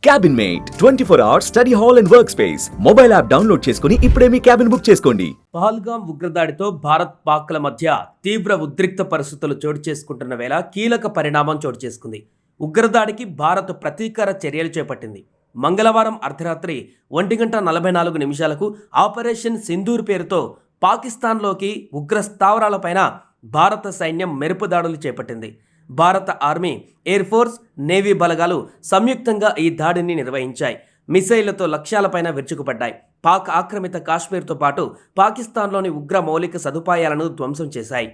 Cabin mate 24 hours study hall and work space mobile app download చేసుకుని ఇప్పుడే మీ cabin book చేసుకోండి. పహల్గాం ఉగ్రదాడితో భారత్ పాక్ల మధ్య తీవ్ర ఉద్రిక్త పరిస్థితులు చోటు చేసుకుంటున్న వేళ కీలక పరిణామం చోటు చేసుకుంది. ఉగ్రదాడికి భారత్ ప్రతీకార చర్యలు చేపట్టింది. మంగళవారం అర్ధరాత్రి 1:44 ఆపరేషన్ సింధూర్ పేరుతో పాకిస్తాన్లోకి ఉగ్ర స్థావరాలపైన భారత సైన్యం మెరుపు దాడులు చేపట్టింది. భారత ఆర్మీ, ఎయిర్ ఫోర్స్, నేవీ బలగాలు సంయుక్తంగా ఈ దాడిని నిర్వహించాయి. మిసైళ్లతో లక్ష్యాలపైన విరుచుకుపడ్డాయి. పాక్ ఆక్రమిత కాశ్మీర్తో పాటు పాకిస్తాన్లోని ఉగ్ర మౌలిక సదుపాయాలను ధ్వంసం చేశాయి.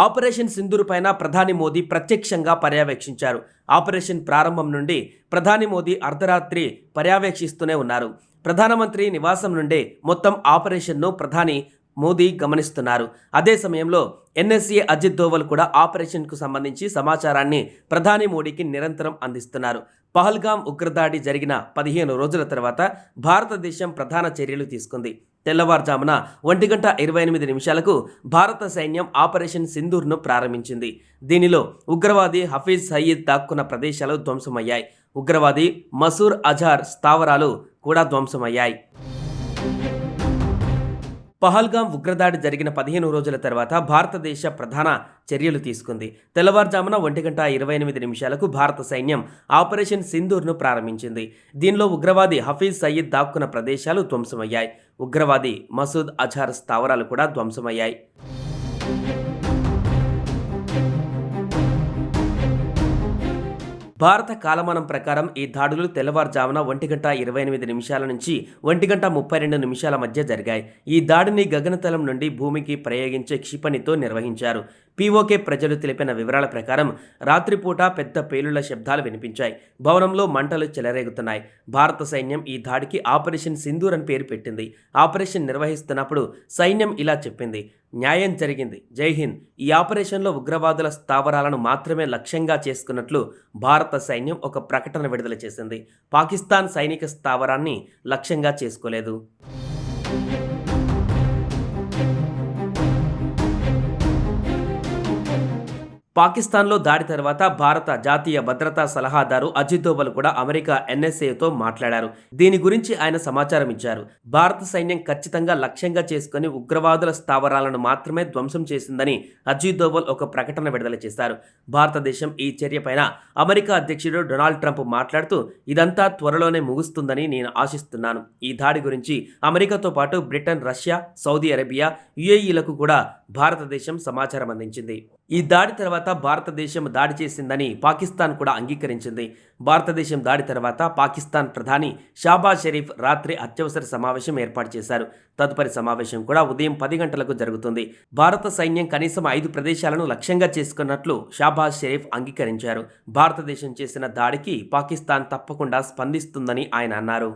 ఆపరేషన్ సింధూర్ పైన ప్రధాని మోదీ ప్రత్యక్షంగా పర్యవేక్షించారు. ఆపరేషన్ ప్రారంభం నుండి ప్రధాని మోదీ అర్ధరాత్రి పర్యవేక్షిస్తూనే ఉన్నారు. ప్రధానమంత్రి నివాసం నుండే మొత్తం ఆపరేషన్ను ప్రధాని మోదీ గమనిస్తున్నారు. అదే సమయంలో ఎన్ఎస్ఏ అజిత్ దోవల్ కూడా ఆపరేషన్కు సంబంధించి సమాచారాన్ని ప్రధాని మోడీకి నిరంతరం అందిస్తున్నారు. పహల్గాం ఉగ్రదాడి జరిగిన 15 రోజుల తర్వాత భారతదేశం ప్రధాన చర్యలు తీసుకుంది. తెల్లవారుజామున 1:28 భారత సైన్యం ఆపరేషన్ సింధూర్ను ప్రారంభించింది. దీనిలో ఉగ్రవాది హఫీజ్ సయీద్ దాక్కున్న ప్రదేశాలు ధ్వంసమయ్యాయి. ఉగ్రవాది మసూర్ అజార్ స్థావరాలు కూడా ధ్వంసమయ్యాయి. పహల్గాం ఉగ్రదాడి జరిగిన 15 రోజుల తర్వాత భారతదేశ ప్రధాన చర్యలు తీసుకుంది. తెల్లవారుజామున 1:28 భారత సైన్యం ఆపరేషన్ సింధూర్ను ప్రారంభించింది. దీనిలో ఉగ్రవాది హఫీజ్ సయీద్ దాక్కున్న ప్రదేశాలు ధ్వంసమయ్యాయి. ఉగ్రవాది మసూద్ అజార్ స్థావరాలు కూడా ధ్వంసమయ్యాయి. భారత కాలమానం ప్రకారం ఈ దాడులు తెల్లవారుజామున 1:28 నుంచి 1:32 మధ్య జరిగాయి. ఈ దాడిని గగనతలం నుండి భూమికి ప్రయోగించే క్షిపణితో నిర్వహించారు. పీఓకే ప్రజలు తెలిపిన వివరాల ప్రకారం రాత్రిపూట పెద్ద పేలుళ్ల శబ్దాలు వినిపించాయి. భవనంలో మంటలు చెలరేగుతున్నాయి. భారత సైన్యం ఈ దాడికి ఆపరేషన్ సింధూర్ అని పేరు పెట్టింది. ఆపరేషన్ నిర్వహిస్తున్నప్పుడు సైన్యం ఇలా చెప్పింది: న్యాయం జరిగింది, జై హింద్. ఈ ఆపరేషన్లో ఉగ్రవాదుల స్థావరాలను మాత్రమే లక్ష్యంగా చేసుకున్నట్లు భారత సైన్యం ఒక ప్రకటన విడుదల చేసింది. పాకిస్తాన్ సైనిక స్థావరాన్ని లక్ష్యంగా చేసుకోలేదు. పాకిస్తాన్లో దాడి తర్వాత భారత జాతీయ భద్రతా సలహాదారు అజిత్ దోవల్ కూడా అమెరికా ఎన్ఎస్ఏతో మాట్లాడారు. దీని గురించి ఆయన సమాచారం ఇచ్చారు. భారత సైన్యం ఖచ్చితంగా లక్ష్యంగా చేసుకుని ఉగ్రవాదుల స్థావరాలను మాత్రమే ధ్వంసం చేసిందని అజిత్ దోవల్ ఒక ప్రకటన విడుదల చేశారు. భారతదేశం ఈ చర్యపైన అమెరికా అధ్యక్షుడు డొనాల్డ్ ట్రంప్ మాట్లాడుతూ, ఇదంతా త్వరలోనే ముగుస్తుందని నేను ఆశిస్తున్నాను. ఈ దాడి గురించి అమెరికాతో పాటు బ్రిటన్, రష్యా, సౌదీ అరేబియా, యుఏఈలకు కూడా భారతదేశం సమాచారం అందించింది. ఈ దాడి తర్వాత భారతదేశం దాడి చేసిందని పాకిస్తాన్ కూడా అంగీకరించింది. భారతదేశం దాడి తర్వాత పాకిస్తాన్ ప్రధాని షాబాజ్ షరీఫ్ రాత్రి అత్యవసర సమావేశం ఏర్పాటు చేశారు. తదుపరి సమావేశం కూడా ఉదయం 10 గంటలకు జరుగుతుంది. భారత సైన్యం కనీసం 5 ప్రదేశాలను లక్ష్యంగా చేసుకున్నట్లు షాబాజ్ షరీఫ్ అంగీకరించారు. భారతదేశం చేసిన దాడికి పాకిస్తాన్ తప్పకుండా స్పందిస్తుందని ఆయన అన్నారు.